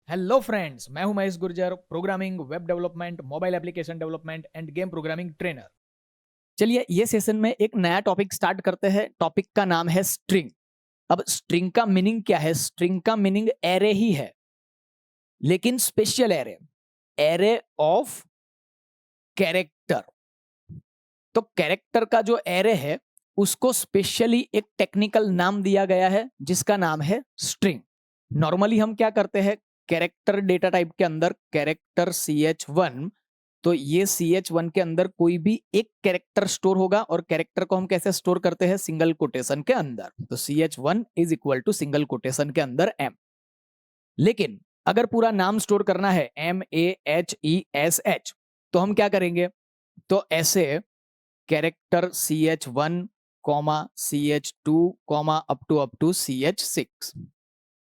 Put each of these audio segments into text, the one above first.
Hello friends, मैं हूं Mahesh Gurjar, programming, web development, mobile application development end game programming trainer. चलिए ये सेशन में एक नया टॉपिक स्टार्ट करते हैं। टॉपिक का नाम है स्ट्रिंग। अब स्ट्रिंग का मीनिंग क्या है? स्ट्रिंग का मीनिंग एरे ही है, लेकिन special array, array of character. तो कैरेक्टर का जो एरे है उसको स्पेशली एक टेक्निकल नाम दिया गया है जिसका नाम है स्ट्रिंग। नॉर्मली हम क्या करते हैं, कैरेक्टर डेटा टाइप के अंदर कैरेक्टर CH1, तो ये CH1 के अंदर कोई भी एक कैरेक्टर स्टोर होगा और कैरेक्टर को हम कैसे स्टोर करते हैं? सिंगल कोटेशन के अंदर। तो CH1 is equal to single quotation के अंदर M। लेकिन अगर पूरा नाम स्टोर करना है MAHESH, तो हम क्या करेंगे? तो ऐसे character CH1 CH2 up to CH6,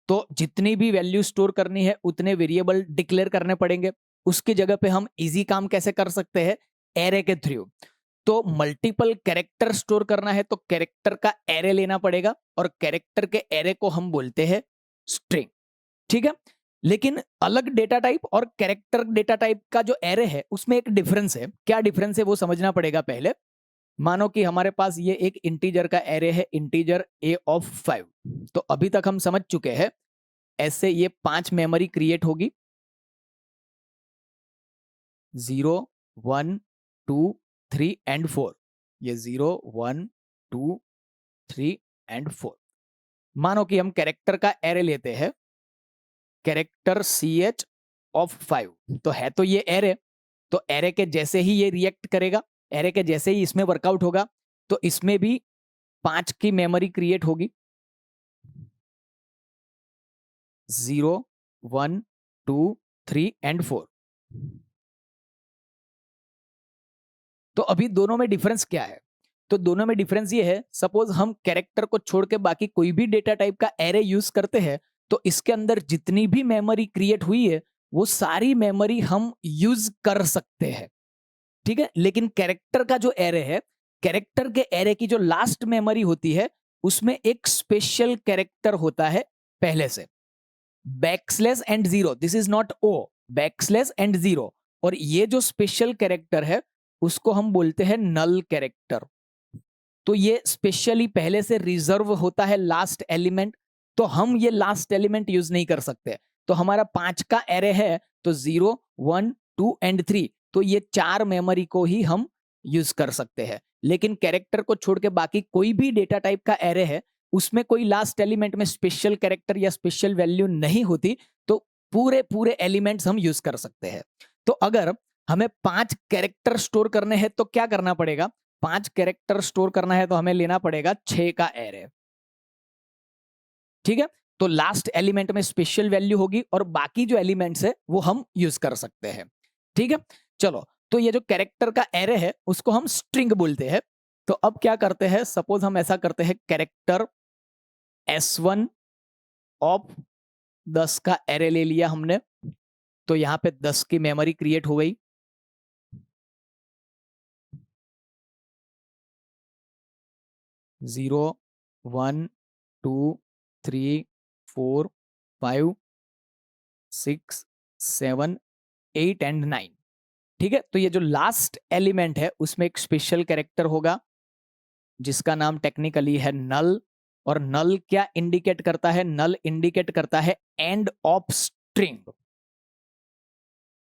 तो जितनी भी वैल्यू स्टोर करनी है उतने वेरिएबल डिक्लेयर करने पड़ेंगे। उसकी जगह पे हम इजी काम कैसे कर सकते हैं? एरे के थ्रू। तो मल्टीपल कैरेक्टर स्टोर करना है तो कैरेक्टर का एरे लेना पड़ेगा और कैरेक्टर के एरे को हम बोलते हैं स्ट्रिंग। ठीक है, लेकिन अलग डेटा टाइप और कैरेक्टर डेटा टाइप का जो एरे है उसमें एक डिफरेंस है। क्या डिफरेंस है वो समझना पड़ेगा पहले। मानो कि हमारे पास ये एक इंटीजर का एरे है, इंटीजर A ऑफ 5। तो अभी तक हम समझ चुके हैं ऐसे ये 5 मेमोरी क्रिएट होगी, 0 1 2 3 एंड 4। ये 0 1 2 3 एंड 4। मानो कि हम कैरेक्टर का एरे लेते हैं, कैरेक्टर CH ऑफ 5। तो है तो ये एरे, तो एरे के जैसे ही ये रिएक्ट करेगा, एरे के जैसे ही इसमें वर्कआउट होगा, तो इसमें भी 5 की मेमोरी क्रिएट होगी, 0 1 2 3 एंड 4। तो अभी दोनों में डिफरेंस क्या है? तो दोनों में डिफरेंस ये है, सपोज हम कैरेक्टर को छोड़ के बाकी कोई भी डेटा टाइप का एरे यूज करते हैं तो इसके अंदर जितनी भी मेमोरी क्रिएट हुई है वो सारी मेमोरी हम यूज कर सकते हैं। ठीक है, लेकिन कैरेक्टर का जो एरे है, कैरेक्टर के एरे की जो लास्ट मेमोरी होती है उसमें एक स्पेशल कैरेक्टर होता है पहले से, backslash and zero. This is not O, backslash and zero. और ये जो स्पेशल कैरेक्टर है उसको हम बोलते हैं नल कैरेक्टर। तो ये स्पेशली पहले से रिजर्व होता है लास्ट एलिमेंट, तो हम ये लास्ट एलिमेंट यूज नहीं कर सकते। तो हमारा 5 का एरे है, तो 0 1 2 एंड 3, तो ये 4 मेमोरी को ही हम यूज कर सकते हैं। लेकिन कैरेक्टर को छोड़ के बाकी कोई भी डेटा टाइप का एरे है उसमें कोई लास्ट एलिमेंट में स्पेशल कैरेक्टर या स्पेशल वैल्यू नहीं होती, तो पूरे पूरे एलिमेंट्स हम यूज कर सकते हैं। तो अगर हमें 5 कैरेक्टर स्टोर करने हैं तो क्या करना पड़ेगा? 5 कैरेक्टर स्टोर करना है तो हमें लेना पड़ेगा 6 का एरे। ठीक है, तो लास्ट एलिमेंट में स्पेशल वैल्यू होगी और बाकी जो एलिमेंट्स है वो हम यूज कर सकते हैं। ठीक है, चलो, तो ये जो कैरेक्टर का एरे है उसको हम स्ट्रिंग बोलते हैं। तो अब क्या करते हैं, सपोज हम ऐसा करते हैं, कैरेक्टर S1 ऑफ 10 का एरे ले लिया हमने, तो यहां पे 10 की मेमोरी क्रिएट हो गई। 0 1 2 3 4 5 6 7 8 एंड 9। ठीक है, तो ये जो लास्ट एलिमेंट है उसमें एक स्पेशल कैरेक्टर होगा जिसका नाम टेक्निकली है नल। और नल क्या इंडिकेट करता है? नल इंडिकेट करता है end of string.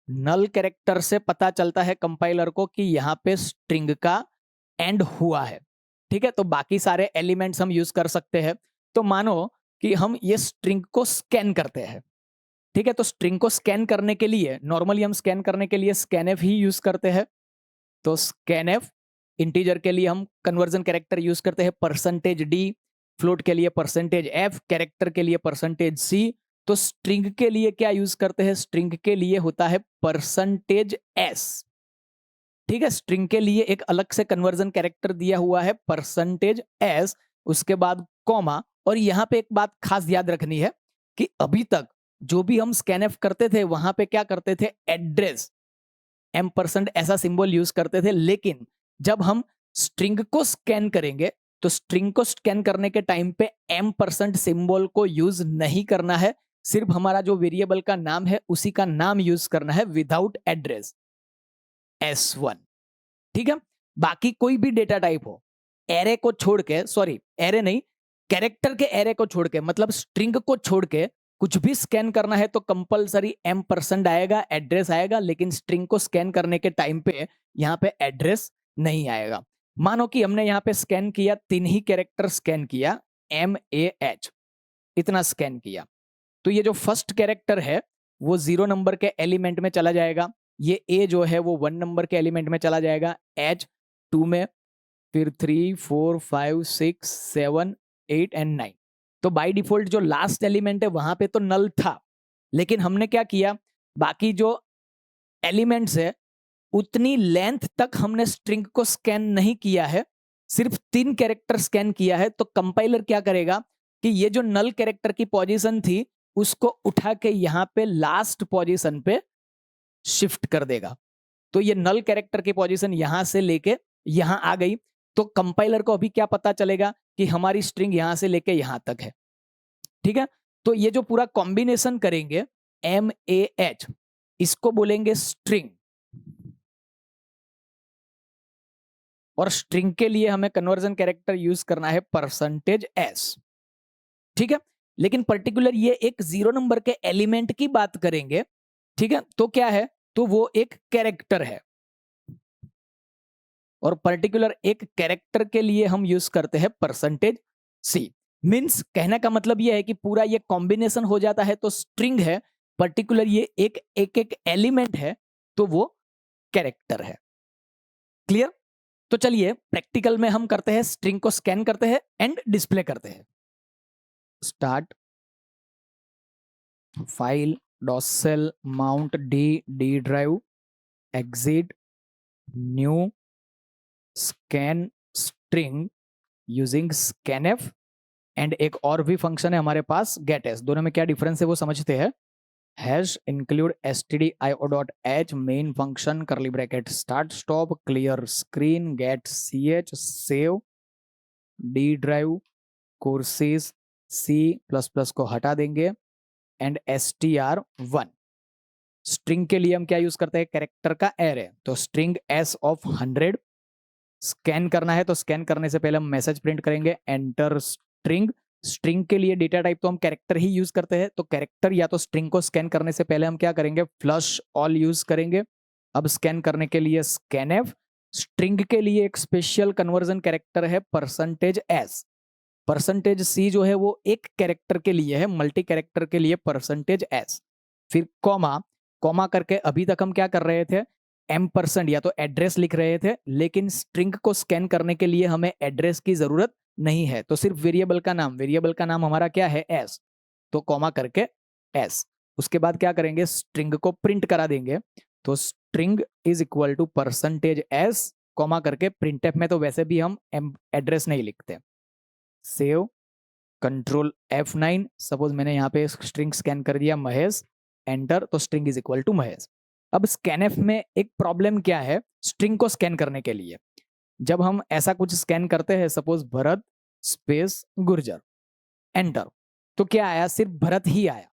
Null character से पता चलता है कंपाइलर को कि यहां पे स्ट्रिंग का एंड हुआ है। ठीक है, तो बाकी सारे एलिमेंट्स हम यूज कर सकते हैं। तो मानो कि हम ये स्ट्रिंग को स्कैन करते हैं। ठीक है, तो स्ट्रिंग को स्कैन करने के लिए नॉर्मली हम स्कैन करने के लिए स्कैनएफ ही यूज करते हैं। तो स्कैनएफ, इंटीजर के लिए हम कन्वर्जन कैरेक्टर यूज करते हैं %d, फ्लोट के लिए %f, कैरेक्टर के लिए %c। तो स्ट्रिंग के लिए क्या यूज करते हैं? स्ट्रिंग के लिए होता है %s। ठीक है, स्ट्रिंग के लिए एक अलग से कन्वर्जन कैरेक्टर दिया हुआ है %s, उसके बाद कॉमा। और यहां पे एक बात खास याद रखनी है कि अभी तक जो भी हम स्कैनएफ करते थे वहां पे क्या करते थे? एड्रेस M% ऐसा सिंबल यूज करते थे। लेकिन जब हम स्ट्रिंग को स्कैन करेंगे तो स्ट्रिंग को स्कैन करने के टाइम पे M% सिंबल को यूज नहीं करना है। सिर्फ हमारा जो वेरिएबल का नाम है उसी का नाम यूज करना है विदाउट एड्रेस, S1। ठीक है, बाकी कोई भी डेटा टाइप हो, एरे को छोड़ के, सॉरी एरे नहीं, कैरेक्टर के एरे को छोड़ के, मतलब स्ट्रिंग को छोड़ के कुछ भी स्कैन करना है तो कंपलसरी M% आएगा, एड्रेस आएगा, लेकिन स्ट्रिंग को स्कैन करने के टाइम पे यहाँ पे एड्रेस नहीं आएगा। मानो कि हमने यहाँ पे स्कैन किया, 3 ही कैरेक्टर स्कैन किया, MAH इतना स्कैन किया, तो ये जो फर्स्ट कैरेक्टर है वो 0 नंबर के एलिमेंट में चला जाएगा, ये A जो है वो 1 नंबर के एलिमेंट में चला जाएगा, H 2 में, फिर 3 4 5 6 7 8 एंड 9। तो बाय डिफॉल्ट जो लास्ट एलिमेंट है वहां पे तो नल था, लेकिन हमने क्या किया, बाकी जो एलिमेंट्स है उतनी लेंथ तक हमने स्ट्रिंग को स्कैन नहीं किया है, सिर्फ 3 कैरेक्टर स्कैन किया है। तो कंपाइलर क्या करेगा कि ये जो नल कैरेक्टर की पोजीशन थी उसको उठा के यहाँ पे लास्ट पोजीशन पे शिफ्ट कर देगा। तो ये नल कैरेक्टर की पोजीशन यहां से लेके यहां आ गई, तो कंपाइलर को अभी क्या पता चलेगा कि हमारी स्ट्रिंग यहां से लेके यहां तक है। ठीक है, तो ये जो पूरा कॉम्बिनेशन करेंगे MAH, इसको बोलेंगे स्ट्रिंग, और स्ट्रिंग के लिए हमें कन्वर्जन कैरेक्टर यूज करना है %S। ठीक है, लेकिन पर्टिकुलर ये एक 0 नंबर के एलिमेंट की बात करेंगे। ठीक है, तो क्या है, तो वो एक कैरेक्टर है, और पर्टिकुलर एक कैरेक्टर के लिए हम यूज करते हैं %C। मींस कहने का मतलब ये है कि पूरा ये कॉम्बिनेशन हो जाता है तो स्ट्रिंग है, पर्टिकुलर ये एक एक एलिमेंट है तो वो कैरेक्टर है। क्लियर? तो चलिए प्रैक्टिकल में हम करते हैं, स्ट्रिंग को स्कैन करते हैं एंड डिस्प्ले करते हैं। Start file docel mount d drive, exit new scan string using scanf, and एक और भी फंक्शन है हमारे पास getS। दोनों में क्या डिफरेंस है वो समझते हैं। Hash include stdio.h main function curly bracket start stop clear screen get ch save D drive courses C++ को हटा देंगे एंड str1। स्ट्रिंग के लिए हम क्या यूज करते हैं, कैरेक्टर का एरे, तो स्ट्रिंग S ऑफ 100। स्कैन करना है तो स्कैन करने से पहले हम मैसेज प्रिंट करेंगे एंटर स्ट्रिंग। स्ट्रिंग के लिए डेटा टाइप तो हम कैरेक्टर ही यूज करते हैं, तो कैरेक्टर या तो स्ट्रिंग को स्कैन करने से पहले हम क्या करेंगे, फ्लश ऑल यूज करेंगे। अब स्कैन करने के लिए स्कैनफ। स्ट्रिंग के लिए एक स्पेशल कन्वर्जन कैरेक्टर है %S। %C जो है वो एक कैरेक्टर के लिए है, मल्टी कैरेक्टर के लिए %S। फिर कॉमा, कॉमा करके अभी तक हम क्या कर रहे थे, M% या तो एड्रेस लिख रहे थे, लेकिन स्ट्रिंग को स्कैन करने के लिए हमें एड्रेस की जरूरत नहीं है, तो सिर्फ वेरिएबल का नाम, वेरिएबल का नाम हमारा क्या है S, तो कॉमा करके S। उसके बाद क्या करेंगे, स्ट्रिंग को प्रिंट करा देंगे, तो string is equal to %S comma करके, प्रिंटफ में तो वैसे भी हम एड्रेस नहीं लिखते। Save control F9। सपोज मैंने यहाँ पे स्ट्रिंग स्कैन कर दिया महेश, एंटर, तो string is equal to Mahesh. अब स्कैनफ में एक प्रॉब्लम क्या है, स्ट्रिंग को स्कैन करने के लिए जब हम ऐसा कुछ स्कैन करते हैं, suppose Bharat space Gurjar, enter, तो क्या आया, सिर्फ भरत ही आया।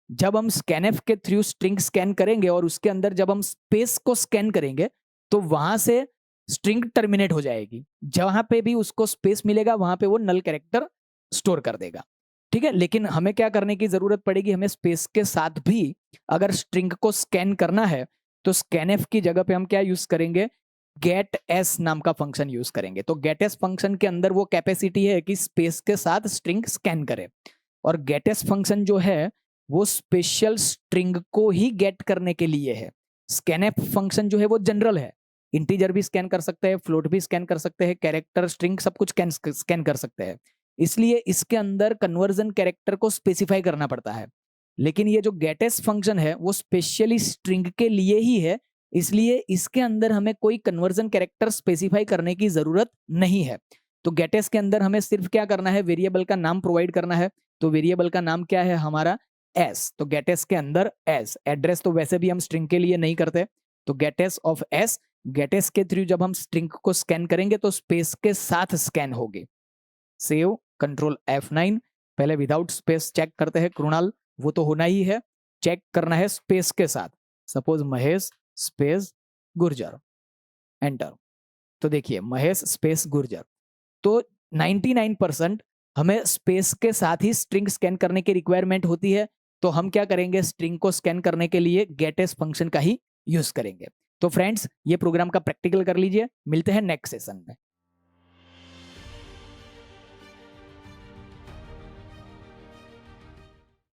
जब हम स्कैनफ के थ्रू स्ट्रिंग स्कैन करेंगे और उसके अंदर जब हम स्पेस को स्कैन करेंगे तो वहां से स्ट्रिंग टर्मिनेट हो जाएगी, जहां पे भी उसको स्पेस मिलेगा वहां पे वो नल कैरेक्टर स्टोर कर देगा। ठीक है, लेकिन हमें क्या करने की जरूरत पड़ेगी, हमें स्पेस के साथ भी अगर स्ट्रिंग को स्कैन करना है तो स्कैनफ की जगह पे हम क्या यूज करेंगे, getS नाम का फंक्शन यूज करेंगे। तो getS फंक्शन के अंदर वो कैपेसिटी है कि स्पेस के साथ स्ट्रिंग स्कैन करे, और getS फंक्शन जो है वो स्पेशल स्ट्रिंग को ही गेट करने के लिए है। स्कैनफ फंक्शन जो है वो जनरल है, इंटीजर भी स्कैन कर सकते हैं, फ्लोट भी स्कैन कर सकते हैं, कैरेक्टर स्ट्रिंग सब कुछ स्कैन कर सकते हैं, इसलिए इसके अंदर कन्वर्जन कैरेक्टर को स्पेसिफाई करना पड़ता है। लेकिन ये जो getS फंक्शन है वो स्पेशली स्ट्रिंग के लिए ही है, इसलिए इसके अंदर हमें कोई कन्वर्जन कैरेक्टर स्पेसिफाई करने की जरूरत नहीं है। तो getS के अंदर हमें सिर्फ क्या करना है, वेरिएबल का नाम प्रोवाइड करना है। तो वेरिएबल का नाम क्या है हमारा, S, तो getS के अंदर S, एड्रेस तो वैसे भी हम स्ट्रिंग के लिए नहीं करते, तो getS ऑफ S, getS के थ्रू जब हम स्ट्रिंग को स्कैन करेंगे तो स्पेस के साथ स्कैन होगी। Save control F9। पहले विदाउट स्पेस चेक करते हैं, कृणाल वो तो होना ही है, चेक करना है स्पेस के साथ। Suppose Mahesh space Gurjar, enter. तो देखिए महेश स्पेस गुर्जर, तो 99% हमें स्पेस के साथ ही स्ट्रिंग स्कैन करने की रिक्वायरमेंट होती है। तो हम क्या करेंगे, स्ट्रिंग को स्कैन करने के लिए गेटएस फंक्शन का ही यूज करेंगे। तो फ्रेंड्स ये प्रोग्राम का प्रैक्टिकल कर लीजिए, मिलते हैं नेक्स्ट सेशन में।